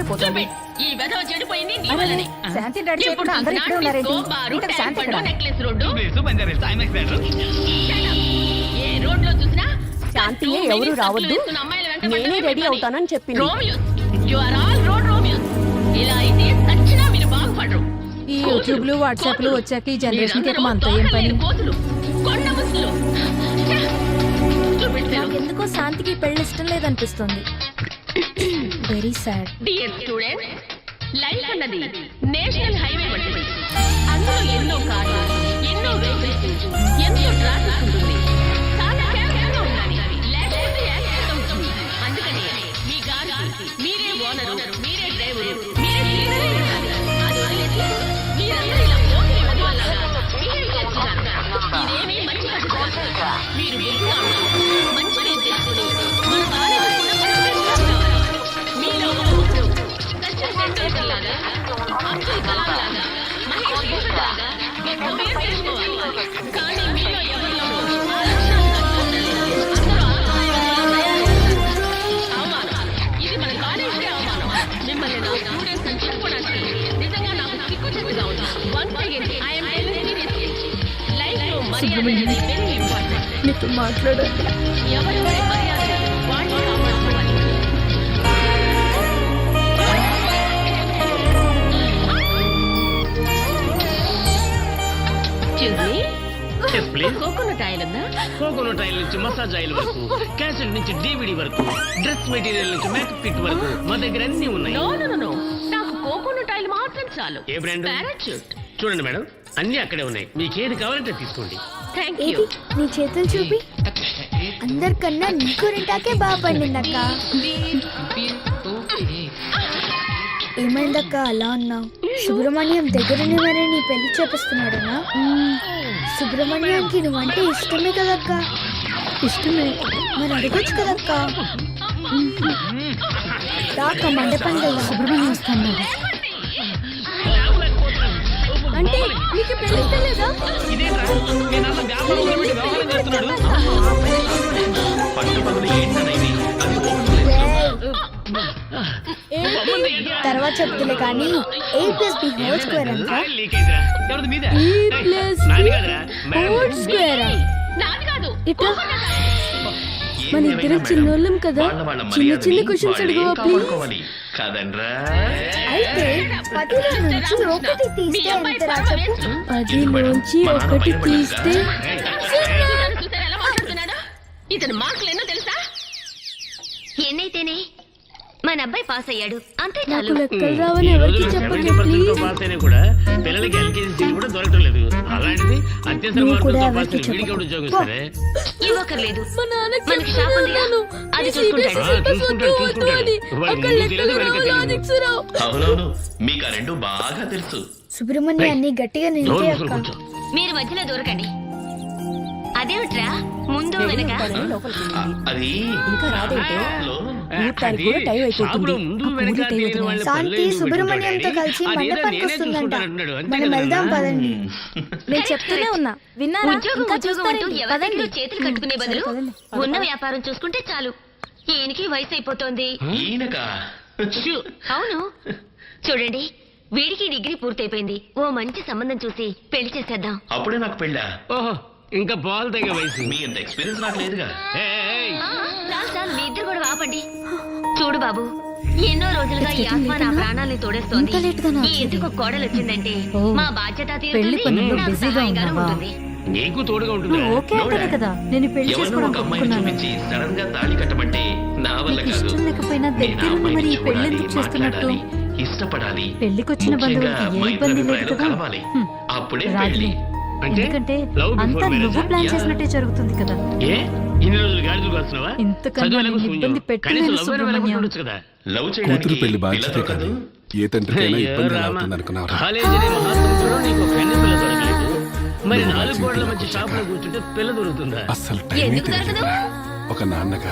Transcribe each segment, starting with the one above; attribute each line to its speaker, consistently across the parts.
Speaker 1: ఏమైపోతుంది?
Speaker 2: ఈ వెధవ చెడిపోయింది నీ వల్లనే.
Speaker 1: శాంతి రెడీ చేయకుండా అందరూ ఇక్కడే ఉన్నారేంటి? ఇంతకు శాంతి ఎక్కడ?
Speaker 2: నెక్లెస్ రోడ్డు ఏ రోడ్ లో చూసినా
Speaker 1: శాంతి ఎవరు రావద్దు, నేనే రెడీ అవుతానని చెప్పింది.
Speaker 2: Romeos, you are all road Romeos. ఇలా అయితే సచ్చినా మీరు బాగుపడరు.
Speaker 3: ఈ యూట్యూబ్లు వాట్సాప్లు వచ్చాక ఈ జనరేషన్ కి మనతో ఏం పని?
Speaker 2: కోతులు, కొండ ముసులు.
Speaker 3: ఎందుకో శాంతికి పెళ్లి ఇష్టం లేదనిపిస్తుంది. Very sad.
Speaker 2: Dear students, life అన్నది నేషనల్ హైవే వంటిది. అందులో ఎన్నో కార్లు, ఎన్నో వెహికల్స్, ఎంతో ట్రాఫిక్ ఉంటుంది. చాలా కేర్ఫుల్గా ఉండాలి. లేకపోతే యాక్సిడెంట్ అవుతుంది. అందుకని మీ గారికి మీరే ఓనరు, మీరే డ్రైవరు, మీరే లీడరే ఉండాలి. అది వదిలేసి మీరందరూ ఇలా పోటీ వదిలేలాగా బిహేవ్ చేస్తున్నారు. ఇదేమీ మంచి పద్ధతి కాదు. మీరు బుద్ధిగా ఉండాలి. మంచిని తెలుసుకుని మన బాధ్యత కూడా పరిష్కరించుకోవాలి. మీలో ఒకరు సచిన్ టెండూల్కర్ లాగా, అబ్దుల్ కలాం లాగా, మహేష్ భూషణ్ లాగా గొప్ప పేరు తెచ్చుకోవాలి. కానీ మీలో ఎవరిలోనూ ఆ లక్షణాలు కట్టుకోవాలి. అందరూ ఆదాయంగా తయారవుతారు. అవమానం. ఇది మన కాలేజీ అవమానం. మిమ్మల్ని నా స్టూడెంట్స్ అని చెప్పుకోవడానికి నిజంగా నాకు సిగ్గుచేటుగా ఉంది. Once again I am telling seriously, life లో మర్యాద అనేది వెరీ ఇంపార్టెంట్.
Speaker 3: నీతో మాట్లాడండి.
Speaker 2: ఎవరెవరి మర్యాద వాళ్ళు కాపాడుకోవాలి. కోకోనట్ ఆయిల్ ఉందా?
Speaker 4: కోకోనట్ ఆయిల్ నుంచి మసాజ్ ఆయిల్ వరకు, క్యాసెట్ నుంచి డివిడి వరకు, డ్రెస్ మెటీరియల్ నుంచి మేకప్ కిట్ వరకు మా దగ్గర అన్ని ఉన్నాయి.
Speaker 2: నో నో నో, నాకు కోకోనట్ ఆయిల్ మాత్రం చాలు.
Speaker 4: ఏ బ్రాండ్?
Speaker 2: పారాచూట్.
Speaker 4: చూడండి మేడం, అన్ని అక్కడే ఉన్నాయి. మీకు ఏది కావాలంటే తీసుకోండి.
Speaker 2: Thank you.
Speaker 5: ఏది నీ చేతులు చూపి. అందరికన్నా నీకు రెంటాకే బాగా పండిందక్క. ఏమైందక్క అలా ఉన్నావు? సుబ్రహ్మణ్యం దగ్గరనే మరి నీ పెళ్లి చేపిస్తున్నాడనా? సుబ్రహ్మణ్యానికి నువ్వంటే ఇష్టమే కదక్క. ఇష్టమే మరి అడగొచ్చు కదక్క. రాక మండపం కదా సుబ్రహ్మణ్యం వస్తాను.
Speaker 3: అంటే నీకు పెళ్లి ఇష్టం లేదా?
Speaker 5: తర్వాత చెప్తులే కానీ A+B హోల్ స్క్వేర్ అంట.
Speaker 2: నాది కాదు.
Speaker 3: ఇట్లా మన ఇద్దరం చిన్నోళ్ళం కదా, చిన్న చిన్న క్వశ్చన్స్ అడగవా ప్లీజ్?
Speaker 5: అయితే 10లో నుంచి ఒకటి తీస్తే ఎంతరా చెప్పు?
Speaker 3: 10లోంచి ఒకటి తీస్తే
Speaker 2: చూసారా ఎలా మాట్లాడుతున్నాడో? ఇతను మార్కులు ఎన్నో తెలుసా?
Speaker 6: ఎన్నైతేనే మన అబ్బాయి పాస్ అయ్యాడు, అంతే
Speaker 3: నాకు
Speaker 6: చాలు.
Speaker 3: లెక్కలు రావని ఎవరికి చెప్పండి ప్లీజ్.
Speaker 4: పాస్ అయినా కూడా పిల్లలకి ఎల్కేజీ సీట్ కూడా దొరకడం లేదు. అలాంటిది అత్యవసర
Speaker 5: నువ్వు కూడా
Speaker 4: మార్కులతో
Speaker 5: ఎవరికి
Speaker 4: పాస్ వీడికి కూడా ఉద్యోగం ఇస్తారే?
Speaker 6: ఇవ్వకర్లేదు,
Speaker 3: మా నాన్నకి
Speaker 6: మనకి షాప్ ఉందిగా, అది చూసుకుంటాడు.
Speaker 7: అవునవును, మీకు ఆ రెండు బాగా తెలుసు.
Speaker 5: సుబ్రహ్మణ్యాన్ని గట్టిగా నిలిపే అక్క.
Speaker 6: మీరు మధ్యలో దూరకండి. అదేమిట్రా ముందు వెనక?
Speaker 7: అది
Speaker 1: ఇంకా రాదేంటే?
Speaker 7: లో
Speaker 1: ఊటానికి కూడా టైం అయిపోతుంది.
Speaker 4: ముందు
Speaker 1: ఆ
Speaker 4: వెనక
Speaker 1: పూరి టైం
Speaker 4: తెలియని వాళ్ళ
Speaker 1: అవుతుంది.
Speaker 5: శాంతి
Speaker 4: పనులు
Speaker 5: సుబ్రహ్మణ్యంతో కలిసి
Speaker 4: అదేదో
Speaker 5: మండపానికి
Speaker 4: నేనే
Speaker 5: వస్తుందంట.
Speaker 4: చూసుకుంటానంటున్నాడు. అంతే
Speaker 5: మనం
Speaker 4: కదా?
Speaker 5: వెళ్దాం పదండి.
Speaker 3: నేను చెప్తూనే ఉన్నా, విన్నారా?
Speaker 6: ఉద్యోగం
Speaker 3: ఇంకా
Speaker 6: ఉద్యోగం అంటూ
Speaker 3: చూస్తారేంటి?
Speaker 6: ఎవరి దగ్గర
Speaker 3: పదండి.
Speaker 6: చేతులు కట్టుకునే బదులు
Speaker 3: పదండి.
Speaker 6: ఉన్న వ్యాపారం చూసుకుంటే చాలు. ఈయనకి వయసు అయిపోతోంది.
Speaker 7: ఈయనకా?
Speaker 4: ఛీ!
Speaker 6: అవును, చూడండి, వీడికి డిగ్రీ పూర్తయిపోయింది. ఓ మంచి సంబంధం చూసి పెళ్లి చేసేద్దాం.
Speaker 7: అప్పుడే నాకు పెళ్ళా?
Speaker 4: ఓహో, ఇంకా బాల్ తగ్గ వయసు.
Speaker 7: మీ అంత ఎక్స్పీరియన్స్ నాకు లేదుగా.
Speaker 4: ఏయ్!
Speaker 6: చాలు చాలు, మీ ఇద్దరు కూడా ఆపండి. చూడు బాబు, ఎన్నో రోజులుగా ఈ ఆత్మ నా ప్రాణాలని తోడేస్తోంది.
Speaker 3: ఇంత లేటుగా నా
Speaker 6: ఈ ఇంటికి ఒక కోడలు వచ్చిందంటే
Speaker 3: ఓ,
Speaker 6: మా బాధ్యత
Speaker 3: పెళ్లి
Speaker 6: తీరుతుంది,
Speaker 3: పనుల్లో
Speaker 6: నాకు
Speaker 3: బిజీగా
Speaker 6: సహాయంగానూ
Speaker 3: ఉన్నావా?
Speaker 6: ఉంటుంది.
Speaker 4: నీకు తోడుగా ఉంటుంది.
Speaker 3: నువ్వు ఓకే అంటేనే కదా నేను పెళ్లి
Speaker 7: ఎవరినో
Speaker 3: చేసుకోవడానికి
Speaker 7: ఒక అమ్మాయిని
Speaker 3: ఒప్పుకున్నాను.
Speaker 7: చూపించి సడన్ గా తాళి కట్టమంటే నా వల్ల
Speaker 3: నీకు
Speaker 7: కాదు.
Speaker 3: ఇష్టం లేకపోయినా
Speaker 7: నేను ఆ
Speaker 3: దగ్గర
Speaker 7: అమ్మాయిని
Speaker 3: మరి ఈ పెళ్లి
Speaker 7: చూడాలి,
Speaker 3: ఎందుకు చేస్తున్నట్టు?
Speaker 7: మాట్లాడాలి, ఇష్టపడాలి.
Speaker 3: పెళ్లికొచ్చిన
Speaker 7: ముఖ్యంగా
Speaker 3: బంధువులకి
Speaker 7: మా
Speaker 3: ఏ
Speaker 7: ఇద్దరి
Speaker 3: ఇబ్బంది లేదు
Speaker 7: అభిప్రాయాలు
Speaker 3: కదా?
Speaker 7: కలవాలి. అప్పుడే
Speaker 3: రాజులే.
Speaker 7: పెళ్లి.
Speaker 4: అంటే
Speaker 3: ఎందుకంటే
Speaker 4: love before
Speaker 3: అంతా
Speaker 4: marriage?
Speaker 3: నువ్వు ప్లాన్
Speaker 7: యా.
Speaker 3: చేసినట్టే జరుగుతుంది కదా.
Speaker 4: ఏ ఇన్ని రోజులు గాడిదలు కాస్తున్నావా?
Speaker 3: ఇంతకన్నా
Speaker 4: చదువు ఎలాగో
Speaker 3: నిన్ను
Speaker 4: శూన్యం.
Speaker 3: ఇబ్బంది పెట్టలేను
Speaker 4: కనీసం లవ్ అయినా
Speaker 3: సుబ్రహ్మణ్యం.
Speaker 4: వెళ్ళగొట్టొచ్చు కదా.
Speaker 7: లవ్
Speaker 8: కూతురు
Speaker 7: చేయడానికి
Speaker 8: పెళ్లి
Speaker 7: పిల్ల
Speaker 8: బాధ్యతే
Speaker 7: దొరకదు.
Speaker 8: కాదు, ఏ తండ్రికైనా
Speaker 4: అయ్యో
Speaker 8: ఇబ్బంది
Speaker 4: రామ.
Speaker 8: అవుతుంది అనుకున్నారా?
Speaker 4: కాలేజీని మహాసముద్రంలో నీకు కన్య పిల్ల దొరకలేదు. మరి 4 గోడల మధ్య షాప్ లో కూర్చుంటే పిల్ల దొరుకుతుందా?
Speaker 8: అస్సలు టైమే
Speaker 6: ఎందుకు
Speaker 8: తెలియదు.
Speaker 6: దొరకదు?
Speaker 8: ఒక నాన్నగా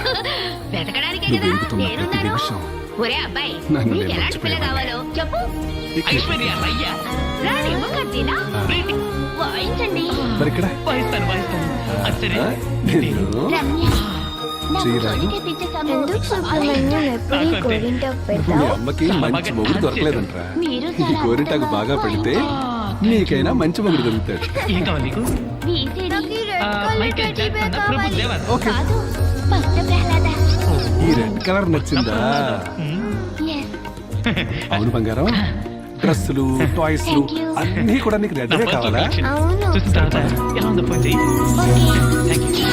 Speaker 6: వెతకడానికే
Speaker 8: నువ్వు
Speaker 6: కదా
Speaker 8: వెతుకుతున్న ప్రతి
Speaker 6: నేనున్నాను.
Speaker 8: నిమిషం
Speaker 6: ఒరే అబ్బాయి,
Speaker 8: నన్ను
Speaker 6: నీకు
Speaker 8: నేను
Speaker 6: ఎలాంటి పిల్ల
Speaker 8: మర్చిపోయాను.
Speaker 6: కావాలో చెప్పు.
Speaker 4: ఐశ్వర్య అయ్యా
Speaker 6: రాణి ముఖర్జీనా? వాయించండి.
Speaker 8: మరి ఇక్కడ
Speaker 4: వాయిస్తాను. అది సరే.
Speaker 8: నేను
Speaker 6: రమ్య.
Speaker 8: చేయరాదు.
Speaker 5: ఎందుకు సుబ్రహ్మణ్యం ఎప్పుడు ఈ గోరింటాకు
Speaker 8: మీ
Speaker 5: పెడతావు?
Speaker 8: అమ్మకి మంచి మొగుడు దొరకలేదంట్రా. ఈ గోరింటాకు బాగా పెడితే నీకైనా మంచి మొగుడు దొరుకుతాడు.
Speaker 4: ఏం కావాలి నీకు
Speaker 5: నాకు ఈ రెడ్
Speaker 4: ఆ,
Speaker 5: colour
Speaker 4: Michael
Speaker 5: teddy bear
Speaker 4: Jackson Prabhu
Speaker 5: కావాలి.
Speaker 4: దేవర్
Speaker 8: ఓకే, ఈ రెడ్ కలర్ నచ్చిందా? అవును బంగారం, డ్రెస్సులు టాయ్స్ అన్నీ కూడా నీకు రెడ్ కావాలా?
Speaker 5: అవును.
Speaker 4: చూసిన తర్వాత ఎలా ఉందో ఫోన్ చెయ్యి Thank you.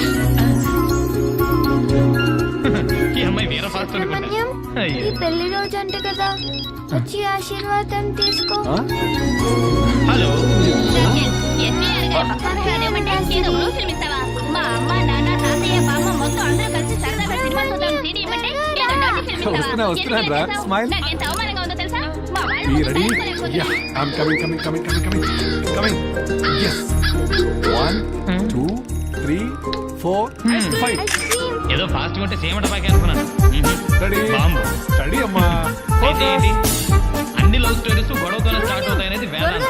Speaker 4: ఈ అమ్మాయి వేరే ఫాస్ట్ అనుకుంటా
Speaker 5: సుబ్రహ్మణ్యం,
Speaker 4: అయ్యో.
Speaker 5: ఈ పెళ్లి రోజు అంటే కదా, వచ్చి ఆశీర్వాదం తీసుకో.
Speaker 8: ఆ?
Speaker 4: హలో
Speaker 6: మా అమ్మ నాన్న తాతయ్య బామ్మ మొత్తం అందరూ కలిసి సరదాగా సినిమా చూద్దాం సీడీ ఇవ్వండి ఏదో డర్టీ ఫిల్మ్ ఇస్తావా?
Speaker 8: వస్తున్నాను రా.
Speaker 6: ఎందుకు
Speaker 8: స్మైల్.
Speaker 6: నాకెంత అవమానంగా ఉందో తెలుసా మా వాళ్ళు
Speaker 8: ఈ రెడీ?
Speaker 6: తయారు
Speaker 8: యా, ఐమ్ కమింగ్. yes 1 2 3 4 5
Speaker 4: ఏదో ఫాస్ట్ ఉంటే సేమ్ డబ్బాకి అనుకున్నాను
Speaker 8: రెడీ
Speaker 4: బాంబు.
Speaker 8: రెడీ అమ్మా.
Speaker 4: ఏంటి ఏంటి అన్ని లవ్ స్టోరీస్ గొడవతోనే స్టార్ట్ అవుతాయి అనేది వేదాంతం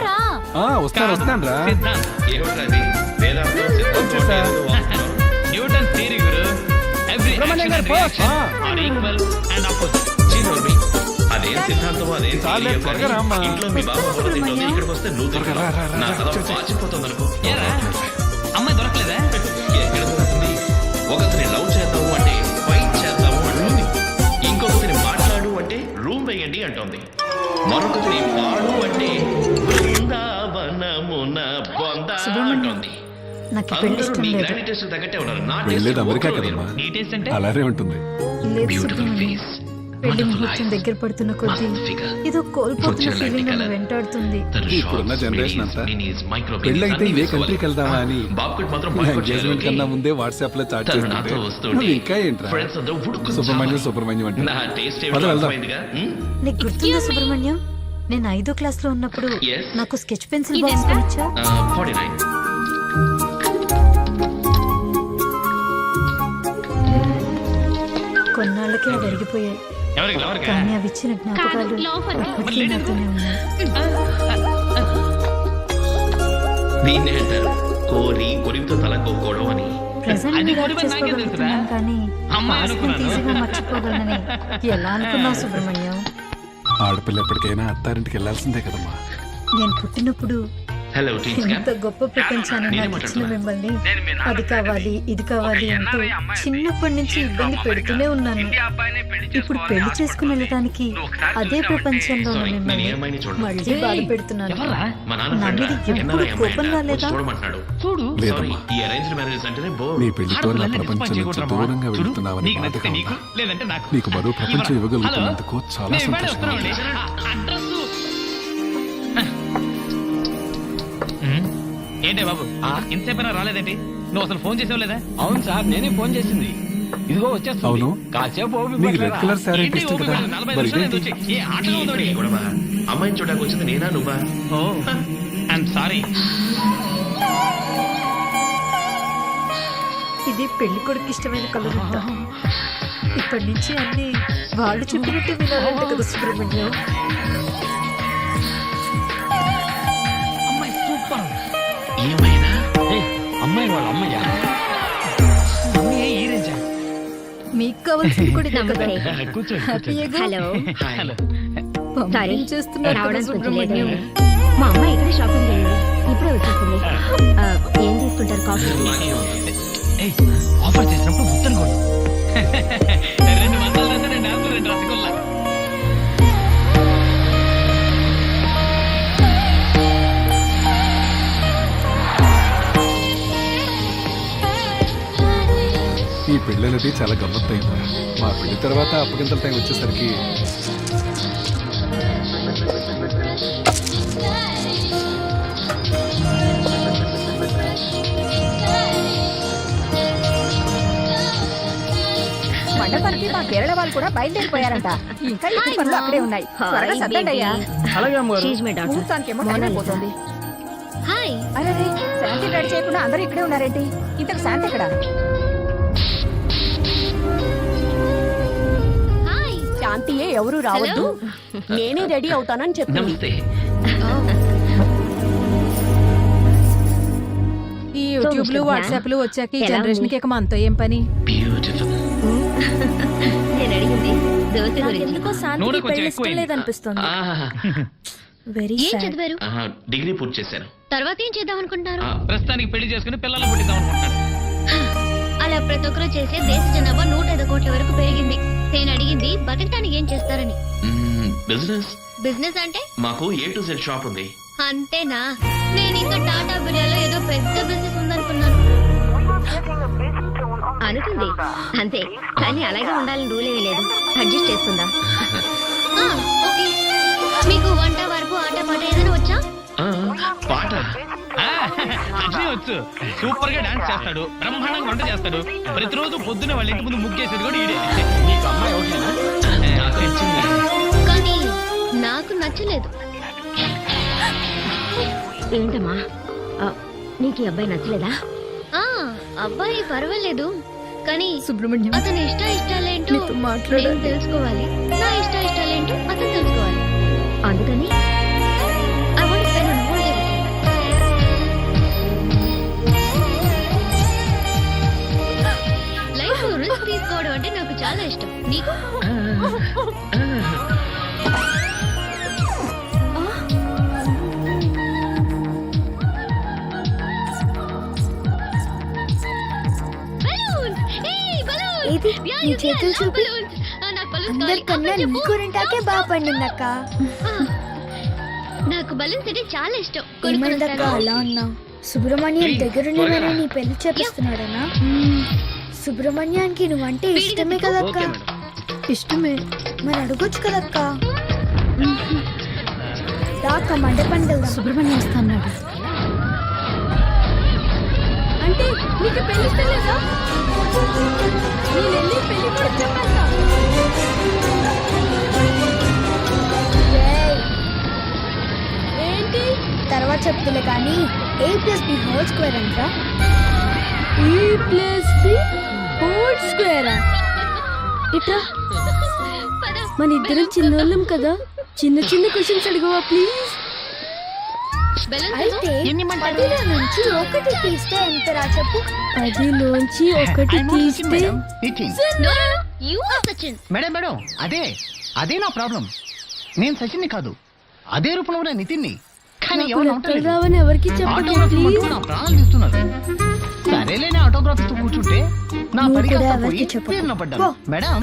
Speaker 8: వస్తాను రా.
Speaker 4: సిద్ధాంతం
Speaker 7: ఏమిటది వేదాంతం సిద్ధాంతం
Speaker 8: వచ్చేసా?
Speaker 7: అంటే ఏదో వాస్తవం.
Speaker 4: న్యూటన్ థియరీ గురు ఎవ్రీ
Speaker 8: సుబ్రహ్మణ్యం గారు,
Speaker 4: రియాక్షన్
Speaker 8: ఆ.
Speaker 4: ఆర్ ఈక్వల్ అండ్ ఆపోజిట్
Speaker 7: చీనోర్మి. అదేం సిద్ధాంతం అదేం
Speaker 8: చాలే,
Speaker 7: theory
Speaker 8: త్వరగా
Speaker 7: కానీ
Speaker 8: రామ్మా.
Speaker 7: ఇంట్లో మీ బాబు కూడా తింటుంది, ఇక్కడికి వస్తే నువ్వు తింటున్నావు.
Speaker 8: రా, రా, రా,
Speaker 7: నా
Speaker 8: రా,
Speaker 7: కథ
Speaker 8: వచ్చేసి.
Speaker 7: వాచిపోతుంది అనుకో.
Speaker 4: ఏరా అమ్మాయి దొరకలేదా
Speaker 7: ఎక్కడ దొరుకుతుంది? ఒకరిని లవ్ చేద్దాము అంటే ఫైట్ చేద్దాము అంటుంది, ఇంకొకరిని మాట్లాడు అంటే రూమ్ వేయండి అంటోంది, మరొకరిని పాడు అంటే బృందావనమున బొంద అంటోంది. అందరూ నీ గ్రాండ్ టెస్ట్ తగ్గట్టే ఉన్నారు. నా
Speaker 8: వెళ్ళేది
Speaker 7: టేస్ట్
Speaker 8: అమెరికా
Speaker 7: ఒక్కరు
Speaker 8: కదమ్మా,
Speaker 4: నీ టేస్ట్ అంటే
Speaker 8: అలానే ఉంటుంది.
Speaker 7: బ్యూటిఫుల్ ఫేస్,
Speaker 9: పెళ్లి ముహూర్తం దగ్గర పడుతున్న కొద్దీ ఏదో కోల్పోతున్న ఫీలింగ్ నన్ను వెంటాడుతుంది.
Speaker 8: ఇప్పుడున్న జనరేషన్ అంతా పెళ్ళైతే ఏ కంట్రీకి వెళ్దామా అని ఎంగేజ్మెంట్ కన్నా ముందే వాట్సాప్ లో చాట్ చేస్తుంటే నువ్వు ఇంకా ఏంట్రా సుబ్రహ్మణ్యం అంటే
Speaker 7: నా టేస్ట్
Speaker 8: పద వెళ్దాం.
Speaker 9: నీకు గుర్తుందా సుబ్రహ్మణ్యం, నేను 5వ క్లాస్ లో ఉన్నప్పుడు
Speaker 7: Yes.
Speaker 9: నాకు స్కెచ్ పెన్సిల్ బాక్స్ కొనిచ్చా.
Speaker 7: 49.
Speaker 9: కొన్నాళ్ళకి అవి అరిగిపోయాయి,
Speaker 4: ఎవరికి ఎవరికి
Speaker 9: కానీ అవి ఇచ్చిన జ్ఞాపకాలు ఇప్పటికీ నాతోనే ఉన్నాయి.
Speaker 7: దీన్నే అంటారు కోరి కొరివితో తలకోకోవడం అని.
Speaker 9: ప్రెసెంట్
Speaker 4: అది
Speaker 9: రిలాక్స్
Speaker 4: కూడా నాకే
Speaker 9: చేసుకోగలుగుతున్నాను,
Speaker 4: తెలుసురా?
Speaker 9: కానీ
Speaker 4: అమ్మాయి
Speaker 9: పాస్ట్
Speaker 4: అనుకున్నాను.
Speaker 9: ఈజీగా మర్చిపోగలనని ఎలా అనుకున్నావు సుబ్రహ్మణ్యం?
Speaker 8: ఆడపిల్ల ఎప్పటికైనా అత్తారింటికి వెళ్ళాల్సిందే కదమ్మా.
Speaker 9: నేను పుట్టినప్పుడు
Speaker 7: హలో టీచర్
Speaker 9: ఎంత గొప్ప ప్రపంచాన్ని నాకు ఇచ్చిన మిమ్మల్ని అది కావాలి ఇది కావాలి అంటూ చిన్నప్పటి నుంచి ఇబ్బంది పెడుతూనే ఉన్నాను. ఇప్పుడు పెళ్లి చేసుకుని వెళ్ళడానికి అదే ప్రపంచంలో ఉన్న మిమ్మల్ని మళ్ళీ బాధ పెడుతున్నాను.
Speaker 4: ఎవర్రా?
Speaker 7: మా నాన్న
Speaker 9: నా
Speaker 7: ఫ్రెండ్
Speaker 9: మీద ఎప్పుడు కోపం రాలేదా?
Speaker 7: చూడమంటున్నాడు.
Speaker 4: చూడు
Speaker 8: లేదమ్మా,
Speaker 7: ఈ అరేంజ్ మ్యారేజెస్ అంటేనే బోర్.
Speaker 8: నీ పెళ్లితో నా
Speaker 4: ఆడపిల్లల్ని
Speaker 8: ప్రపంచం
Speaker 4: disappoint
Speaker 8: నుంచి
Speaker 4: చేయకూడదమ్మా.
Speaker 8: దూరంగా
Speaker 4: చూడు,
Speaker 8: వెళ్తున్నావని
Speaker 4: నీకు నచ్చితే
Speaker 8: బాధగా
Speaker 4: నీకు,
Speaker 8: ఉందా?
Speaker 4: లేదంటే నాకు.
Speaker 8: నీకు మరో ప్రపంచం
Speaker 4: ఇవ్వరా?
Speaker 8: ఇవ్వగలుగుతున్నందుకు
Speaker 4: హలో?
Speaker 8: చాలా
Speaker 4: మేము ఇవాళే
Speaker 8: సంతోషంగా ఉంది.
Speaker 4: వస్తున్నామండి. ఆ అడ్రస్ ఏంటే బాబు ఇంతసేపైనా రాలేదేంటి? నువ్వు అసలు ఫోన్ చేసావు లేదా?
Speaker 10: అవును సార్, నేనే ఫోన్ చేసింది. ఇదిగో వచ్చేస్తుంది.
Speaker 8: అవును.
Speaker 10: కాసేపు ఓపిక
Speaker 8: నీకు రెడ్
Speaker 10: పట్టరా?
Speaker 8: కలర్ శారీ
Speaker 4: ఏంటి
Speaker 8: ఇష్టం
Speaker 4: ఓపిక
Speaker 8: కదా,
Speaker 4: పడదు? 40
Speaker 8: మరి
Speaker 4: నిమిషాలు
Speaker 8: ఇదేంటి?
Speaker 4: వచ్చి ఏ ఆటలో ఉందోడి?
Speaker 7: ఏంటి గొడవ? అమ్మాయిని చూడడానికి వచ్చింది నేనా నువ్వా?
Speaker 4: ఓ ఐఎమ్ సారీ.
Speaker 9: ఇది పెళ్లి కొడుకు ఇష్టమైన కలుగుంట. ఇప్పటి నుంచి అన్ని వాళ్ళు చెప్పినట్టు వినాలంట కదా సుబ్రహ్మణ్యం.
Speaker 4: అమ్మాయి సూపర్.
Speaker 7: ఏమైనా
Speaker 10: ఏయ్, అమ్మాయి వాళ్ళ అమ్మయ్యా.
Speaker 4: మమ్మీ ఈ రేంజా?
Speaker 9: మీకు కావాల్సింది కూడా ఇదే కదా.
Speaker 4: కూర్చోండి
Speaker 9: హ్యాపీగా
Speaker 6: హలో
Speaker 4: హలో.
Speaker 9: పంపించేస్తున్నారు కదా
Speaker 6: రావడానికి కొంచెం లేట్
Speaker 9: సుబ్రహ్మణ్యం.
Speaker 6: అయింది. మా అమ్మాయి ఇక్కడే షాపింగ్ వెళ్ళింది, ఇప్పుడే వచ్చేస్తుంది. ఏం తీసుకుంటారు? కాఫీ?
Speaker 7: బాగా ఉంది.
Speaker 4: ఏయ్, ఆఫర్ చేసినప్పుడు ఉత్తరం కొడు. 2 మందాలు అంటే 2 ఆకులు 2 రసగుల్లా.
Speaker 8: ఈ పెళ్ళనేది చాలా గమ్మత్తైందా. మా పెళ్లి తర్వాత అప్పగింతల టైం వచ్చేసరికి
Speaker 1: మండపానికి మా కేరళ వాళ్ళు కూడా బయలుదేరిపోయారంట. ఇంకా ఇంటి పనులు అక్కడే ఉన్నాయి. త్వరగా సర్దండి అయ్యా.
Speaker 10: అలాగే అమ్మగారు.
Speaker 6: She's my daughter.
Speaker 1: ముహూర్తానికేమో టైం అయిపోతుంది.
Speaker 6: హాయ్.
Speaker 1: అరే శాంతి రెడీ చేయకుండా అందరూ ఇక్కడే ఉన్నారేంటి? ఇంతకు శాంతి ఎక్కడ?
Speaker 6: హాయ్.
Speaker 1: శాంతియే ఎవరు రావద్దు, నేనే రెడీ అవుతానని చెప్పింది.
Speaker 7: నమస్తే.
Speaker 9: ఈ యూట్యూబ్లు వాట్సాప్లు వచ్చాక ఈ
Speaker 6: ఎలా
Speaker 9: జనరేషన్
Speaker 6: ఉంది?
Speaker 9: కి మనతో ఏం పని?
Speaker 7: బ్యూటిఫుల్.
Speaker 6: నేను అడిగింది దోశ గురించి
Speaker 3: ఎందుకో శాంతికి
Speaker 4: నూనె కొంచెం
Speaker 3: పెళ్లి ఇష్టం
Speaker 4: ఎక్కువైంది.
Speaker 3: లేదనిపిస్తుంది
Speaker 7: ఆహా.
Speaker 3: వెరీ
Speaker 6: ఏం
Speaker 3: సాడ్.
Speaker 6: చదివారు
Speaker 7: డిగ్రీ పూర్తి చేశాను.
Speaker 6: తర్వాత ఏం చేద్దాం అనుకుంటున్నారు
Speaker 4: ప్రస్తుతానికి పెళ్లి చేసుకుని పిల్లలు పుట్టిద్దాం అనుకుంటున్నాను.
Speaker 6: అలా ప్రతి ఒక్కరూ చేసే దేశ జనాభా 105 కోట్ల వరకు పెరిగింది. నేను అడిగింది బతకటానికి ఏం చేస్తారని.
Speaker 7: బిజినెస్
Speaker 6: బిజినెస్ అంటే
Speaker 7: మాకు A to Z షాప్ ఉంది.
Speaker 6: అంతేనా? నేను ఇంకా టాటా బిర్యాలో ఏదో పెద్ద బిజినెస్ ఉందనుకున్నాను. అనుకుంది అంతే, కానీ అలాగే ఉండాలని రూల్ ఏమీ లేదు. అడ్జస్ట్ చేసుకుందాం. ఓకే. మీకు వంట వరకు ఆట పాట ఏదైనా వచ్చా?
Speaker 7: పాట
Speaker 4: అన్నీ వచ్చు. సూపర్ గా డాన్స్ చేస్తాడు, బ్రహ్మాండంగా వంట చేస్తాడు. ప్రతిరోజు పొద్దున వాళ్ళ ఇంటి ముందు ముగ్గేసేది కూడా ఈడే. నీకు అమ్మాయి ఓకేనా?
Speaker 7: నాకు నచ్చింది.
Speaker 6: కానీ నాకు నచ్చలేదు. ఏంటమ్మా నీకు ఈ అబ్బాయి నచ్చలేదా? అబ్బాయి పర్వాలేదు, కానీ
Speaker 3: సుబ్రహ్మణ్యం
Speaker 6: అతని ఇష్టాలేంటో
Speaker 3: నీతో మాట్లాడాలి.
Speaker 6: నేను తెలుసుకోవాలి. నా ఇష్టాలేంటో అతను తెలుసుకోవాలి. అందుకని I want to spend one whole day with you. Life లో రిస్క్ తీసుకోవడం అంటే నాకు చాలా ఇష్టం. నీకు?
Speaker 5: ఏది? నీ చేతులు చూపి. అందరికన్నా నీ గోరింటాకే బాగా పండిందక్క.
Speaker 6: నాకు బలూన్స్ అంటే చాలా ఇష్టం.
Speaker 5: ఏమైందక్క అలా ఉన్నావు? సుబ్రహ్మణ్యం దగ్గరుండి మరి నీ పెళ్లి చేపిస్తున్నాడనా? సుబ్రహ్మణ్యానికి నువ్వంటే ఇష్టమే కదక్క.
Speaker 3: ఇష్టమే.
Speaker 5: మరి అడగొచ్చు కదక్క. రాక మండపానికి వెళ్దాం.
Speaker 3: సుబ్రహ్మణ్యం వస్తున్నాడు. అంటే నీకు పెళ్లి ఇష్టం లేదా? నేను వెళ్ళి పెళ్లి కూడా చెప్పేస్తా. ఏంటి?
Speaker 5: తర్వాత చెప్తులే కానీ A+B² అంటరా?
Speaker 3: A+B² ఇట్రా. మన ఇద్దరం చిన్నోళ్ళం కదా, చిన్న చిన్న క్వశ్చన్స్ అడగవా ప్లీజ్?
Speaker 5: అయితే 10లో నుంచి 1 తీస్తే ఎంతరా చెప్పు?
Speaker 3: 10లోంచి 1 తీస్తే
Speaker 10: మేడం మేడం, అదే నా ప్రాబ్లం. నేను సచిన్ని కాదు, అదే రూపంలో ఉన్న నితిన్ని. కానీ
Speaker 3: నాకు
Speaker 10: ఎవరు
Speaker 3: లెక్కలు
Speaker 10: నమ్మట్లేదు.
Speaker 3: రావని ఎవరికి చెప్పండి
Speaker 10: ఆటోగ్రాఫ్
Speaker 3: ప్లీజ్.
Speaker 10: ఇవ్వమంటూ నా ప్రాణాలు తీస్తున్నారు. సరేలే, నా ఆటోగ్రాఫ్ ఇస్తూ కూర్చుంటే నా
Speaker 5: నువ్వు
Speaker 10: పరిగెత్త
Speaker 5: కూడా
Speaker 10: పోయి
Speaker 5: ఎవరికి చెప్పకు.
Speaker 10: తీరిన పడ్డాను. మేడం,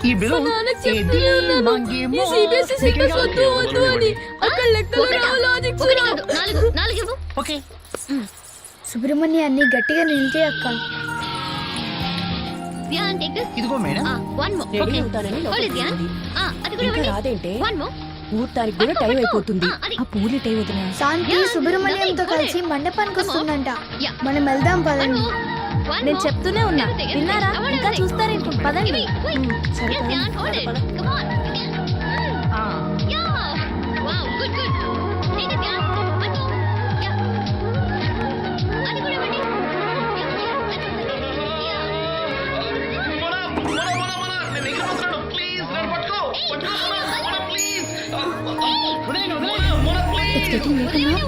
Speaker 10: ఈ బిల్లు
Speaker 3: మా నాన్నకి చెప్తూనే ఉన్నాను. ఈ CBSE సిలబస్ వద్దు అని. అక్కడ లెక్కలు రావు, లాజిక్స్ రావు.
Speaker 6: 4 ఇవ్వు.
Speaker 10: ఓకే.
Speaker 5: సుబ్రహ్మణ్యాన్ని గట్టిగా నిలిచే అక్క.
Speaker 6: Dhyan, take this.
Speaker 10: ఇదిగో madam.
Speaker 6: One more. Okay. Hold it, Dhyan. అది కూడా ఇవ్వండి.
Speaker 3: రాదేంటే
Speaker 6: One more.
Speaker 3: ఊర్తారికి కూడా టైం అయిపోతుంది. ఆ పూలు టైం వదినా.
Speaker 5: శాంతి సుబ్రహ్మణ్యంతో కలిసి మండపానికి వస్తుందంట. మనం వెళ్దాం పదండి.
Speaker 6: One
Speaker 3: నేను
Speaker 6: more.
Speaker 3: చెప్తూనే ఉన్నా, విన్నారా? ఇంకా చూస్తారేంటి? పదండి. సరే,
Speaker 6: Yes, Dhyan, hold it. Come on. You can. Yeah. Wow, good, good. Take it, Dhyan. One more. Yeah. అది కూడా ఇవ్వండి.
Speaker 3: It's getting late enough.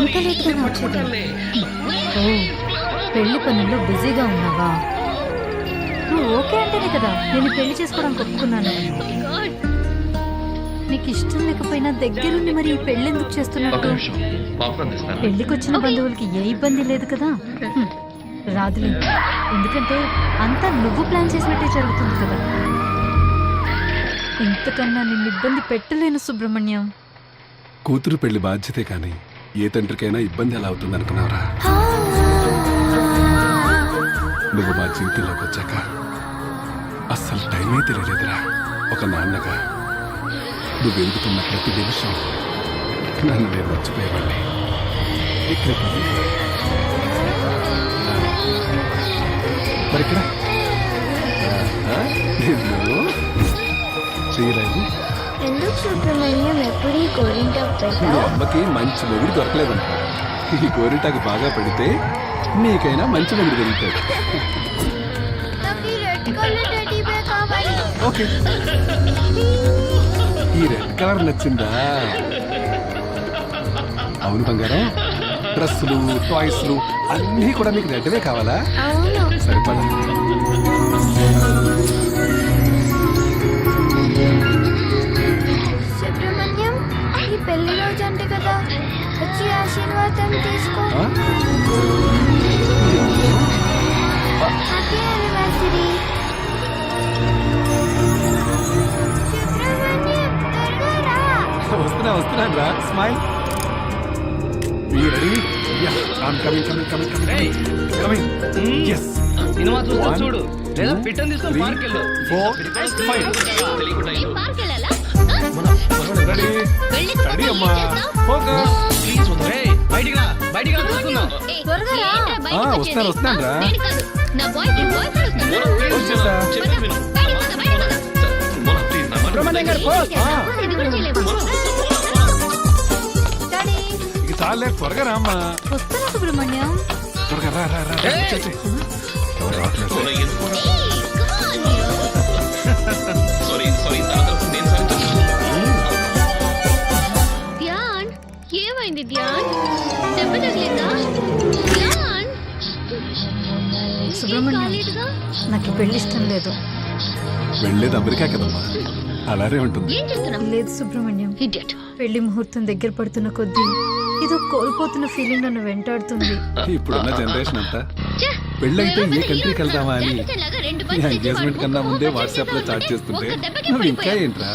Speaker 3: ఇంకా లేట్గా వచ్చేది. ఓ, పెళ్లి పనుల్లో బిజీగా ఉన్నావా? నువ్వు ఓకే అంటేనే కదా నేను పెళ్లి చేసుకోవడానికి ఒప్పుకున్నాను. నీకు ఇష్టం లేకపోయినా దగ్గరుండి మరి ఈ పెళ్లి ఎందుకు చేస్తున్నట్టు? పెళ్లికి వచ్చిన బంధువులకి ఏ ఇబ్బంది లేదు కదా. రాదులే, ఎందుకంటే అంతా నువ్వు ప్లాన్ చేసినట్టే జరుగుతుంది కదా. ఇంతకన్నా నిన్ను ఇబ్బంది పెట్టలేను సుబ్రహ్మణ్యం.
Speaker 8: కూతురు పెళ్లి బాధ్యతే కానీ ఏ తండ్రికైనా ఇబ్బంది ఎలా అవుతుంది అనుకున్నావురా? నువ్వు మా జీవితంలోకి వచ్చాక అస్సలు టైమే తెలియలేదురా. ఒక నాన్నగా నువ్వు వెలుగుతున్న ప్రతి నిమిషం నన్ను నేను మర్చిపోయేవాడిని. మరి ఇక్కడ చేయలేదు.
Speaker 5: ఎందుకు సుబ్రహ్మణ్యం ఎప్పుడు ఈ గోరింటాకు
Speaker 8: మీ
Speaker 5: పెట్టావు?
Speaker 8: అమ్మకి మంచి మొగుడు దొరకలేదంట. ఈ గోరింటాకు బాగా పడితే నీకైనా మంచి మొగుడు దొరుకుతాడు.
Speaker 5: నాకు ఈ రెడ్ కలర్ టెడ్డీ బేర్ కావాలి.
Speaker 8: ఓకే, ఈ రెడ్ కలర్ నచ్చిందా? అవును బంగారం, డ్రెస్సులు టాయ్స్లు అన్నీ కూడా నీకు రెడ్వే కావాలా?
Speaker 5: అవును.
Speaker 8: సరిపడా
Speaker 5: ఈ పెళ్లి రోజు అంటే కదా, వచ్చి ఆశీర్వాదం తీసుకో. Happy anniversary. సుబ్రహ్మణ్యం, త్వరగా రా.
Speaker 8: వస్తున్నా రా. స్మైల్. రెడీ?
Speaker 4: సినిమా చూస్తూ చూడు లేదా పిట్టని తీసుకొని పార్క్ వెళ్ళు.
Speaker 8: 4 5
Speaker 6: ఏం పార్క్ వెళ్ళాలా?
Speaker 8: రెడీ అమ్మా. ఫోకస్.
Speaker 4: బయటికి రా చూసుకుందాం.
Speaker 8: వస్తున్నాను రా.
Speaker 6: నా బాయ్ ఫ్రెండ్ వస్తున్నాడు.
Speaker 8: వచ్చేసా.
Speaker 1: సుబ్రహ్మణ్యం గారు
Speaker 6: ఇది కూడా చేయలేవా?
Speaker 8: ఇక చాలే, త్వరగా రా అమ్మా.
Speaker 3: వస్తున్నా సుబ్రహ్మణ్యం.
Speaker 8: త్వరగా రా. ఎవరు రావట్లేదు.
Speaker 7: సారీ నేను
Speaker 6: ధ్యాన్, ఏమైంది ధ్యాన్? దెబ్బ తగిలిందా? ధ్యాన్,
Speaker 3: సుబ్రహ్మణ్యం,
Speaker 6: కాలేదుగా?
Speaker 3: నాకు ఈ పెళ్లి ఇష్టం లేదు.
Speaker 8: వెళ్ళేది అమెరికా కదమ్మా, అలానే ఉంటుంది.
Speaker 6: ఏం చేస్తున్నావు?
Speaker 3: లేదు సుబ్రహ్మణ్యం,
Speaker 6: ఇడియట్.
Speaker 3: పెళ్లి ముహూర్తం దగ్గర పడుతున్న కొద్దీ ఏదో కోల్పోతున్న ఫీలింగ్ నన్ను వెంటాడుతుంది.
Speaker 8: ఇప్పుడున్న జనరేషన్ అంతా పెళ్ళైతే ఏ కంట్రీకి వెళ్దామా అని ఎంగేజ్మెంట్ కన్నా ముందే వాట్సాప్ లో చాట్ చేస్తుంటే నువ్వు ఇంకా ఏంట్రా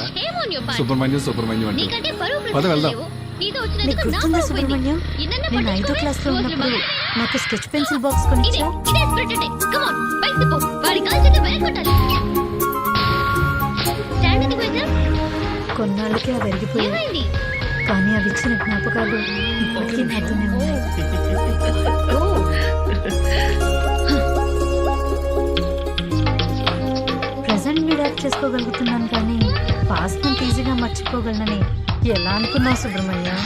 Speaker 8: సుబ్రహ్మణ్యం అంటే పద వెళ్దాం.
Speaker 3: నీకు గుర్తుందా సుబ్రహ్మణ్యం, నేను 5వ క్లాస్ లో ఉన్నప్పుడు నాకు స్కెచ్ పెన్సిల్ బాక్స్ కొనిచ్చా. కొన్నాళ్ళకి అవి వెరిగిపోయాయి, కానీ అవి ఇచ్చిన జ్ఞాపకాలు ఇప్పటికీ నాతోనే ఉన్నాయి. ప్రెసెంట్ ని డాక్ట్ చేసుకోగలుగుతున్నాను, కానీ పాస్ట్ అంత ఈజీగా మర్చిపోగలనని ఎలా అనుకున్నావు సుబ్రహ్మణ్యం?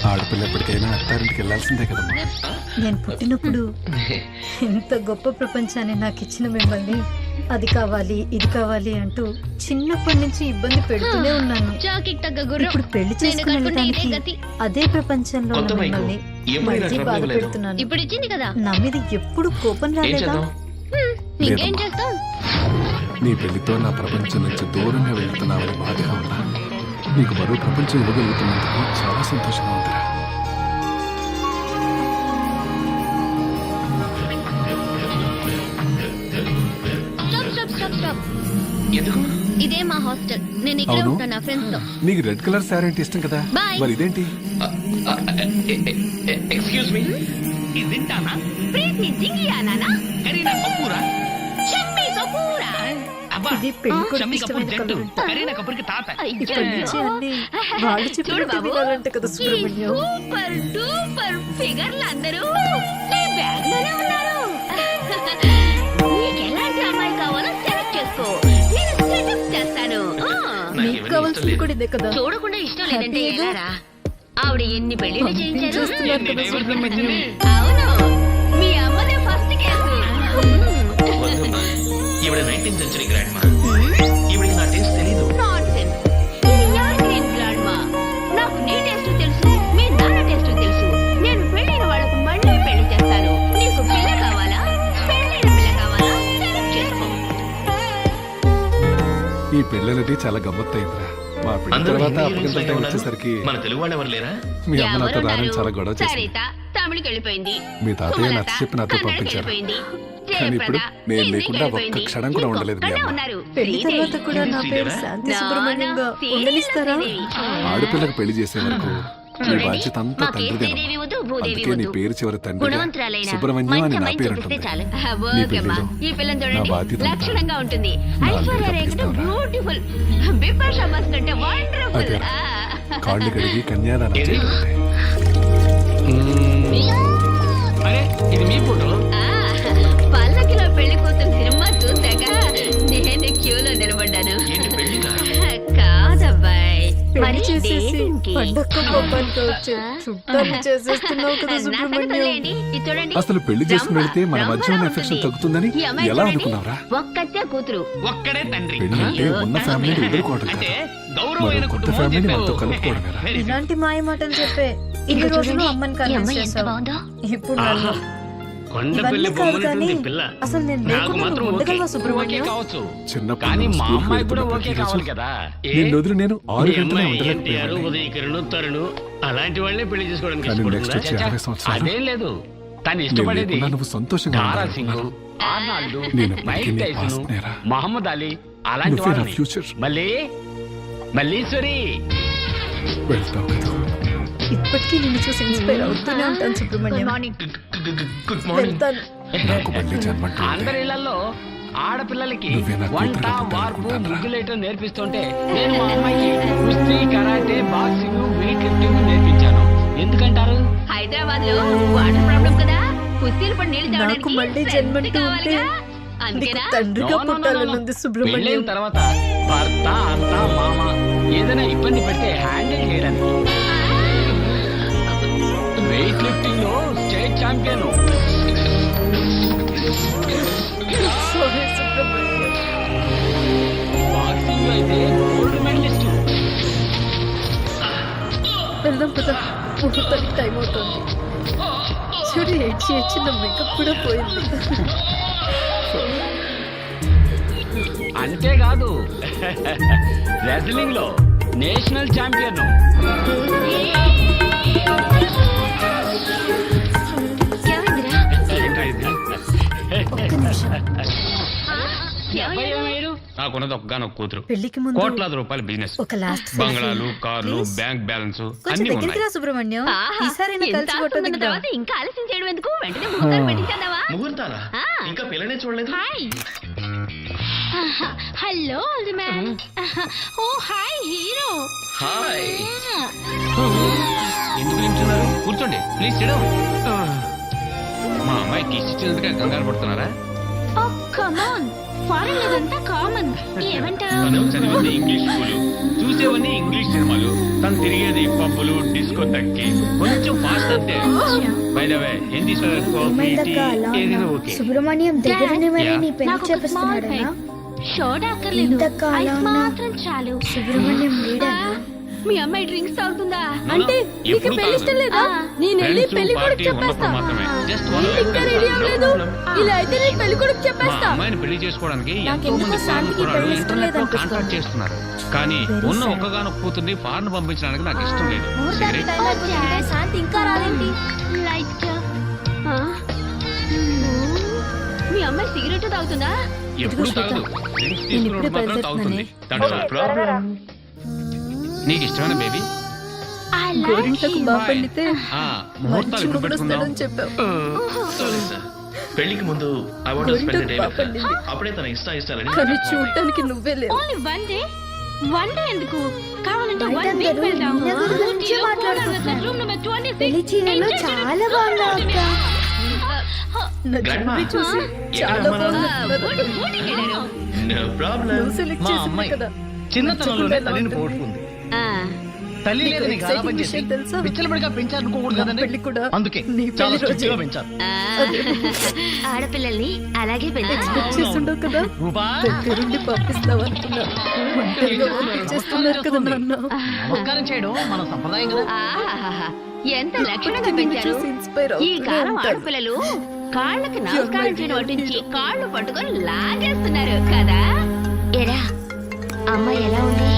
Speaker 8: ఆడపిల్ల ఎప్పటికైనా అత్తారింటికి వెళ్ళాల్సిందే కదమ్మా.
Speaker 3: నేను పుట్టినప్పుడు ఎంత గొప్ప ప్రపంచాన్ని నాకు ఇచ్చిన మిమ్మల్ని అది కావాలి ఇది కావాలి అంటూ చిన్నప్పటి నుంచి ఇబ్బంది పెడుతూనే ఉన్నాను. ఇప్పుడు పెళ్లి చేసుకుని వెళ్ళడానికి అదే ప్రపంచంలో ఉన్న మిమ్మల్ని మళ్ళీ బాధ పెడుతున్నాను.
Speaker 6: ఇప్పుడు ఇచ్చింది కదా,
Speaker 3: నా మీద ఎప్పుడు కోపం రాలేదా?
Speaker 6: ఇంకేం చేస్తాం?
Speaker 8: నీ పెళ్లితో నా ప్రపంచం నుంచి దూరంగా వెళ్తున్నావని బాధగా ఉన్నా నీకు మరో ప్రపంచం ఇవ్వగలుగుతున్నందుకు చాలా సంతోషంగా ఉందిరా.
Speaker 7: ఎందుకు?
Speaker 6: ఇదే మా హాస్టల్, నేను ఇక్కడ
Speaker 8: అవును.
Speaker 6: ఉంటాను నా ఫ్రెండ్స్ తో.
Speaker 8: నీకు రెడ్ కలర్ శారీ అంటే ఇష్టం కదా,
Speaker 6: Bye.
Speaker 8: మరి ఇదేంటి?
Speaker 7: ఎక్స్క్యూజ్ మీ,
Speaker 4: ఇదింటానా
Speaker 6: ప్రీతి జింగియానా?
Speaker 4: కరీనా కపూరా?
Speaker 6: షమ్మి కపూరా?
Speaker 4: అబ్బా,
Speaker 3: ఇది పెళ్లి కొడుకు
Speaker 4: షమ్మి కపూర్
Speaker 3: ఇష్టమైన
Speaker 4: జట్టు,
Speaker 3: కలర్.
Speaker 4: కరీనా కపూర్కి తాత.
Speaker 3: ఇప్పటి నుంచి అన్ని వాళ్ళు చెప్పినట్టు వినాలంట కదా సుబ్రహ్మణ్యం.
Speaker 6: సూపర్ డూపర్ ఫిగర్లు అందరూ నీ బ్యాగ్ లోనే ఉన్నారు. నీకు ఎలాంటి అమ్మాయి కావాలో సెలెక్ట్ చేసుకో, నేను సెటప్ చేస్తాను.
Speaker 3: నీకు కావాల్సింది కూడా ఇదే కదా.
Speaker 6: చూడకుండా ఇష్టం లేదంటే ఎలారా? ఆవిడ ఎన్ని పెళ్లిళ్ళు చేయించారు?
Speaker 3: చూస్తున్నారు కదా సుబ్రహ్మణ్యం.
Speaker 6: అవును, మీ అమ్మదే ఫస్ట్ కేసు.
Speaker 7: ఈవిడ 19th century గ్రాండ్ మా. ఈవిడికి నా టేస్ట్ తెలీదు.
Speaker 6: నాన్సెన్స్. ఇది ఎవరి గ్రీన్ గ్రాండ్ మా? నాకు నీ టేస్ట్ తెలుసు, మీ నాన్న టేస్ట్ తెలుసు. నేను పెళ్ళైన వాళ్ళకు మళ్ళీ పెళ్లి చేస్తాను. నీకు పిల్ల కావాలా, పెళ్ళైన పిల్ల కావాలా? సెలెక్ట్ చేసుకో.
Speaker 8: ఈ పెళ్ళనేది చాలా గమ్మత్తైందిరా. మా పెళ్లి
Speaker 7: అందరూ
Speaker 8: తర్వాత
Speaker 7: హిందీ
Speaker 8: అప్పగింతల
Speaker 7: హీరోయిన్స్
Speaker 8: టైం
Speaker 7: ఉన్నారు.
Speaker 8: వచ్చేసరికి
Speaker 7: మన తెలుగు వాళ్ళు ఎవరు లేరా?
Speaker 8: మీ అమ్మ నాతో రానని
Speaker 6: ఎవరున్నారు?
Speaker 8: చాలా గొడవ చేసింది.
Speaker 6: సరిత తమిళకి వెళ్ళిపోయింది,
Speaker 8: మీ తాతయ్య
Speaker 6: సుమలత
Speaker 8: నచ్చ చెప్పి నాతో
Speaker 6: కన్నడకి
Speaker 8: పంపించారు.
Speaker 6: వెళ్ళిపోయింది,
Speaker 8: కానీ ఇప్పుడు
Speaker 6: జయప్రద
Speaker 8: నేను
Speaker 6: హిందీకి
Speaker 8: లేకుండా ఒక్క
Speaker 6: వెళ్ళిపోయింది.
Speaker 8: క్షణం కూడా ఉండలేదు మీ
Speaker 6: ఇంకొకళ్ళే
Speaker 8: అమ్మ.
Speaker 6: ఉన్నారు.
Speaker 3: పెళ్లి
Speaker 6: శ్రీదేవి.
Speaker 3: తర్వాత కూడా నా పేరు శాంతి సుబ్రహ్మణ్యంగా ఉండనిస్తారా?
Speaker 8: ఆడపిల్లకు పెళ్లి చేసే వరకు నీ బాధ్యత అంతా
Speaker 6: మాకే
Speaker 8: తండ్రిదేనమ్మా.
Speaker 6: శ్రీదేవి వద్దు, భూదేవి
Speaker 8: అందుకే నీ
Speaker 6: వద్దు.
Speaker 8: పేరు చివరి తండ్రి
Speaker 6: గుణవంతురాలైన
Speaker 8: సుబ్రహ్మణ్యం అని
Speaker 6: మంచి
Speaker 8: నా
Speaker 6: అమ్మాయిని
Speaker 8: పేరు
Speaker 6: చూపిస్తే
Speaker 8: ఉంటుంది.
Speaker 6: చాలు.
Speaker 8: నీ
Speaker 6: ఓకే అమ్మా.
Speaker 8: పెళ్లిలో
Speaker 6: ఈ పిల్లని
Speaker 8: నా
Speaker 6: చూడండి,
Speaker 8: బాధ్యత అంతా
Speaker 6: లక్షణంగా ఉంటుంది.
Speaker 8: నా
Speaker 6: ఐశ్వర్య
Speaker 8: అల్లుడికి
Speaker 6: రేఖ
Speaker 8: అప్పగిస్తావురా?
Speaker 6: బ్యూటిఫుల్, బిపాషా మస్కంటే వండర్ఫుల్.
Speaker 8: అదే. కాళ్ళు కడిగి కన్యాదానం చేయడం అంటే.
Speaker 4: అరే ఇది మీ ఫోటో.
Speaker 6: పల్లకిలో పెళ్లి కూతురు సినిమా చూసాక నేను క్యూలో నిలబడ్డాను.
Speaker 7: ఏంటి పెళ్లిగా?
Speaker 6: కాదబ్బాయి,
Speaker 3: పెళ్లి
Speaker 6: మరి
Speaker 3: చేసేసి
Speaker 6: దేనికి?
Speaker 3: పండక్క బొబ్బాలతో వచ్చే చుట్టాలు చేసేస్తున్నావు కదా
Speaker 6: నా సంగతి
Speaker 3: సుబ్రహ్మణ్యం.
Speaker 6: వదిలేయండి. ఇది చూడండి,
Speaker 8: అసలు పెళ్లి చేసుకుని వెళితే మన
Speaker 6: బ్రహ్మ
Speaker 8: మధ్య ఉన్న
Speaker 6: ఉంటుంది.
Speaker 8: ఎఫెక్షన్ తగ్గుతుందని
Speaker 6: ఈ అమ్మాయి
Speaker 8: ఎలా
Speaker 6: చూడండి,
Speaker 8: అనుకున్నావురా?
Speaker 6: ఒక్కతే కూతురు.
Speaker 4: ఒక్కడే తండ్రి.
Speaker 8: పెళ్లి అంటే ఉన్న ఫ్యామిలీని వదులుకోవడం
Speaker 4: అంటే
Speaker 8: కాదు,
Speaker 4: గౌరవమైన
Speaker 8: మరో కొత్త
Speaker 4: కుటుంబం
Speaker 8: ఫ్యామిలీని
Speaker 4: చెప్పావు.
Speaker 8: మనతో కలుపుకోవడమేరా?
Speaker 4: Very good.
Speaker 3: ఇలాంటి మాయ మాటలు చెప్పే ఇన్ని
Speaker 6: ఇంకా
Speaker 3: రోజులు
Speaker 6: చూడండి,
Speaker 3: అమ్మని
Speaker 6: ఈ
Speaker 3: కన్విన్స్
Speaker 6: అమ్మాయి ఎంత
Speaker 3: చేసావు.
Speaker 6: బాగుందో.
Speaker 3: ఇప్పుడు నన్ను
Speaker 9: ఇవన్నీ కాదు కానీ అసలు నేను లేకుండా నువ్వు ఉండగలవా సుబ్రహ్మణ్యం?
Speaker 8: చిన్నప్పుడు
Speaker 4: కానీ మా
Speaker 8: స్కూల్కి
Speaker 4: అమ్మాయి కూడా
Speaker 8: వెళ్తున్నప్పుడు
Speaker 4: ఓకే
Speaker 8: తెలుసు.
Speaker 4: కావాలి కదా.
Speaker 8: నేను వదిలి నేను 6
Speaker 4: మీ
Speaker 8: గంటలే
Speaker 4: అమ్మాయి
Speaker 8: ఉండలేకపోయాను.
Speaker 4: ఎన్టీఆర్, ఉదయకిరణ్, తరుణ్ అలాంటి వాళ్ళే పెళ్లి చేసుకోవడానికి
Speaker 8: కానీ
Speaker 4: ఇష్టపడుతుందా?
Speaker 8: next వచ్చే 60 సంవత్సరాలు
Speaker 4: అదేం లేదు. తను
Speaker 8: నేను
Speaker 4: ఇష్టపడేది
Speaker 8: లేకున్నా నువ్వు సంతోషంగా
Speaker 4: దారా
Speaker 8: ఉండాలి.
Speaker 4: సింగ్, ఆర్నాల్డ్,
Speaker 8: నేను ఎప్పటికీ
Speaker 4: మైక్
Speaker 8: నీ
Speaker 4: టైసన్,
Speaker 8: పాస్నేరా.
Speaker 4: మహమ్మద్ అలీ అలాంటి
Speaker 8: నువ్వే నా
Speaker 4: వాళ్ళని.
Speaker 8: ఫ్యూచర్.
Speaker 4: మల్లీశ్వరి
Speaker 8: వెళ్తావు కదా.
Speaker 9: ఇప్పటికీ నిన్ను చూసి ఇన్స్పైర్ అవుతూనే ఉంటాను సుబ్రహ్మణ్యం.
Speaker 7: Good morning.
Speaker 9: వెళ్తాను.
Speaker 8: నాకు మళ్ళీ జన్మంటూ ఉంటే
Speaker 4: అందరి ఇళ్లలో ఆడపిల్లలకి
Speaker 8: నువ్వే నా
Speaker 4: వంట
Speaker 8: కూతురుగా
Speaker 4: వార్పు
Speaker 8: పుట్టాలనుకుంటానురా.
Speaker 4: ముగ్గులేయటం నేర్పిస్తుంటే నేను మా అమ్మాయికి కుస్తీ, కరాటే, బాక్సింగ్, వెయిట్ లిఫ్టింగ్ నేర్పించాను. ఎందుకంటారు?
Speaker 6: హైదరాబాద్ లో వాటర్ ప్రాబ్లం కదా, కుస్తీలు పడి నీళ్ళు
Speaker 9: నాకు
Speaker 6: తాగడానికి
Speaker 9: మళ్ళీ
Speaker 6: strength
Speaker 9: జన్మంటూ ఉంటే
Speaker 6: కావాలిగా.
Speaker 9: నీకు
Speaker 6: అందుకేనా?
Speaker 9: తండ్రిగా
Speaker 4: No, no, no, no, no.
Speaker 9: పుట్టాలనుంది Subrahmanyam.
Speaker 4: పెళ్ళైన తర్వాత భర్త, అత్త, మామ ఏదైనా ఇబ్బంది పెడితే హ్యాండిల్ చేయడానికి. వెయిట్ లిఫ్టింగ్ లో state champion,
Speaker 9: Sorry, Subrahmanyam.
Speaker 4: Boxing లో అయితే గోల్డ్ మెడలిస్ట్.
Speaker 9: వెళ్దాం పద, ముహూర్తానికి టైం అవుతుంది. చూడు ఏడ్చి నా మేకప్ కూడా పోయింది.
Speaker 4: అంతేకాదు రెజ్లింగ్ లో నేషనల్ ఛాంపియన్.
Speaker 9: ఒక్క నిమిషం.
Speaker 4: నాకున్నది ఒక్కగానొక్క కూతురు,
Speaker 9: పెళ్లికి ముందు
Speaker 4: కోట్లాది రూపాయల బిజినెస్,
Speaker 9: ఒక లాస్ట్
Speaker 4: బంగ్లాలు, కార్లు,
Speaker 9: Please.
Speaker 4: బ్యాంక్ బ్యాలెన్స్
Speaker 9: కొంచెం
Speaker 4: అన్ని
Speaker 9: దగ్గరికి
Speaker 4: ఉన్నాయి.
Speaker 9: రా సుబ్రహ్మణ్యం.
Speaker 6: ఆహా,
Speaker 9: ఈసారైనా
Speaker 6: ఎంత
Speaker 9: కలిసి ఫోటో
Speaker 6: ఆనందం ఉన్న
Speaker 9: దిగుదాం.
Speaker 6: తర్వాత ఇంకా ఆలస్యం చేయడం ఎందుకు? వెంటనే ముహూర్తాలు పెట్టించేద్దామా?
Speaker 7: ముహూర్తాలా?
Speaker 6: ఆ.
Speaker 7: ఇంకా పిల్లనే చూడలేదు.
Speaker 6: Hi. Hello old man. Oh hi hero.
Speaker 7: Hi.
Speaker 4: ఎందుకు నిల్చున్నారు? కూర్చోండి ప్లీజ్. మా అమ్మాయికి ఇచ్చినందుకే కంగారు పడుతున్నారా?
Speaker 6: ఓ కమ్ ఆన్, ఫారెన్ ఇదంతా కామన్. ఏమంటావు?
Speaker 4: తను చదివింది ఇంగ్లీష్ స్కూలు, చూసేవన్నీ ఇంగ్లీష్ సినిమాలు, తను తిరిగేది పబ్బులు, డిస్కో తక్కి, కొంచెం ఫాస్ట్ అంతే. బై ద వే ఏం తీసుకున్నారు? కాఫీ, టీ, ఏదైనా ఓకే.
Speaker 5: సుబ్రహ్మణ్యం దగ్గరనే మరి నీ పెళ్లి
Speaker 6: నాకు ఒక small
Speaker 5: చేపిస్తున్నాడనా?
Speaker 6: pet. షోడా అక్కర్లేదు,
Speaker 5: ఇంతకా అలా
Speaker 6: ఐస్
Speaker 5: ఉన్నా?
Speaker 6: మాత్రం చాలు.
Speaker 5: సుబ్రహ్మణ్యం లేడా?
Speaker 6: మీ అమ్మాయి డ్రింక్స్ తాగుతుందా?
Speaker 4: అంటే నీకు పెళ్లి ఇష్టం
Speaker 6: లేదా?
Speaker 9: నేను వెళ్ళి
Speaker 4: Friends,
Speaker 9: పెళ్లి
Speaker 4: party
Speaker 9: కొడుకు చెప్పేస్తా.
Speaker 4: ఉన్నప్పుడు మాత్రమే. Just one
Speaker 9: నీకు ఇంకా రెడీ అవ్వలేదు. ఇలా అయితే నేను పెళ్లి కొడుకు
Speaker 4: మా
Speaker 9: చెప్పేస్తా.
Speaker 4: అమ్మాయిని పెళ్లి చేసుకోవడానికి ఎంతో
Speaker 9: నాకెందుకో
Speaker 4: మంది ఫారెన్
Speaker 9: శాంతికి
Speaker 4: కుర్రాళ్ళు
Speaker 9: పెళ్లి ఇష్టం
Speaker 4: ఇంటర్నెట్ లో
Speaker 9: లేదనిపిస్తోంది.
Speaker 4: కాంటాక్ట్ చేస్తున్నారు. కానీ
Speaker 9: Very
Speaker 4: ఉన్న
Speaker 9: sad.
Speaker 4: ఒక్కగానొక్క కూతుర్ని ఫారెన్ పంపించడానికి నాకు ఇష్టం లేదు. సిగరెట్?
Speaker 9: శాంతి ఇంకా రాలేంటి?
Speaker 6: లైట్. మీ అమ్మాయి సిగరెట్ తాగుతుందా?
Speaker 4: ఎప్పుడు తాగదు. డ్రింక్స్ తీసుకున్నప్పుడు మాత్రం తాగుతుంది. That's all.
Speaker 7: ప్రాబ్లం.
Speaker 4: నీకు ఇష్టమైన బేబీ?
Speaker 6: I like
Speaker 9: గోరింటకు
Speaker 6: him.
Speaker 9: బాగా పండితే
Speaker 4: ముహూర్తాలు
Speaker 9: మంచి
Speaker 4: ఇప్పుడు
Speaker 9: మొగుడు
Speaker 4: పెట్టుకుందాం.
Speaker 9: వస్తాడని చెప్పావు.
Speaker 7: Sorry sir. పెళ్లికి ముందు I want to spend the day
Speaker 9: గోరింటకు
Speaker 7: విత్ హర్.
Speaker 9: బాగా పండింది.
Speaker 7: అప్పుడే తన ఇష్టాలని
Speaker 9: కానీ చూడటానికి నువ్వే లేవు.
Speaker 6: Only one day? One day ఎందుకు? కావాలంటే
Speaker 5: బయట
Speaker 6: one week
Speaker 5: అందరూ
Speaker 6: వెళ్దాం.
Speaker 5: నిన్న గురించి
Speaker 6: ఊటీలో
Speaker 5: మాట్లాడుకుంటున్నారు.
Speaker 6: room number 26.
Speaker 5: పెళ్లి చీరలో చాలా బాగున్నావు అక్క.
Speaker 9: నా
Speaker 7: Grandma.
Speaker 9: జ్యువెలరీ చూసి చాలా
Speaker 7: ఎక్కడ మన-
Speaker 9: బాగుంది.
Speaker 6: ఊటీకి వెళ్ళారు.
Speaker 7: No problem.
Speaker 9: నువ్వు సెలెక్ట్
Speaker 10: మా
Speaker 9: చేసింది
Speaker 10: అమ్మాయి
Speaker 9: కదా.
Speaker 10: చిన్నతనంలోనే
Speaker 9: ఎలా
Speaker 10: తల్లిని
Speaker 9: ఉంటుంది?
Speaker 10: పోగొట్టుకుంది.
Speaker 6: ఆ,
Speaker 10: తల్లి
Speaker 9: నీకు
Speaker 10: లేదని
Speaker 9: exciting
Speaker 10: గారాబం చేసి
Speaker 9: విషయం తెలుసా?
Speaker 10: విచ్చలబడిగా పెంచాలనుకోకూడదు
Speaker 9: నా
Speaker 10: కదండి.
Speaker 9: పెళ్లి కూడా
Speaker 10: అందుకే
Speaker 9: నీ
Speaker 10: చాలా
Speaker 9: పెళ్లి
Speaker 10: స్ట్రిక్ట్ గా
Speaker 9: రోజే.
Speaker 10: పెంచారు.
Speaker 6: ఆడపిల్లల్ని అలాగే పెంచాలి.
Speaker 9: ఎక్స్పెక్ట్ చేస్తుండవు కదా.
Speaker 10: రూపా
Speaker 9: దగ్గరుండి పంపిస్తావు అనుకున్నా. ఒంటరిగా పంపించేస్తున్నారు కదా నాన్న.
Speaker 10: నమస్కారం చేయడం మన సంప్రదాయం కదా.
Speaker 6: ఆహాహాహా, ఎంత లక్షణంగా
Speaker 9: ఇప్పటికీ నిన్ను
Speaker 6: పెంచారు.
Speaker 9: చూసి ఇన్స్పైర్
Speaker 6: ఈ
Speaker 9: అవుతూనే
Speaker 6: కాలం
Speaker 9: ఉంటాను.
Speaker 6: ఆడపిల్లలు కాళ్ళకి నమస్కారం చేయడం వడ్డించి కాళ్ళు పట్టుకొని లాగేస్తున్నారు కదా. ఎరా అమ్మాయి ఎలా ఉంది?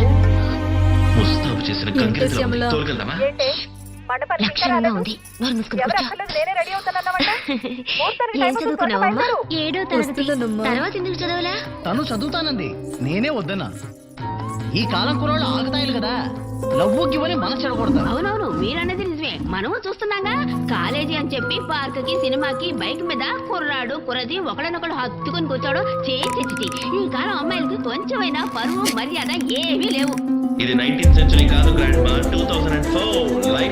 Speaker 7: ముస్తాబు చేసిన గంగిరెద్దులా ఉంది.
Speaker 9: శ్యామల?
Speaker 7: తోలుకెళ్దామా?
Speaker 6: లక్షణంగా ఉంది. నోరు మూసుకుని కూర్చో. ఏం చదువుకున్నావమ్మా? 7వ తరగతి.
Speaker 9: వస్తున్నానమ్మా.
Speaker 6: తర్వాత ఎందుకు చదవలా?
Speaker 10: తను చదువుతానంది, నేనే వద్దన్నా. ఈ కాలం కుర్రాళ్ళు ఆగతాయిలు కదా, లవ్వు గివ్వని మన చెడగొడతారు.
Speaker 6: అవునవును, మీరన్నది నిజమే. మనము చూస్తున్నాగా, కాలేజీ అని చెప్పి పార్క్ కి సినిమాకి బైక్ మీద కుర్రాడు కురది ఒకళ్ళనొకళ్ళు హత్తుకుని కూర్చోవడం చేసి ఈ కాలం అమ్మాయిలకి కొంచెమైనా పరువు మర్యాద ఏమీ లేవు.
Speaker 7: ఇది 19th సెంచరీ కాదు గ్రాండ్ మా. 2004 లైఫ్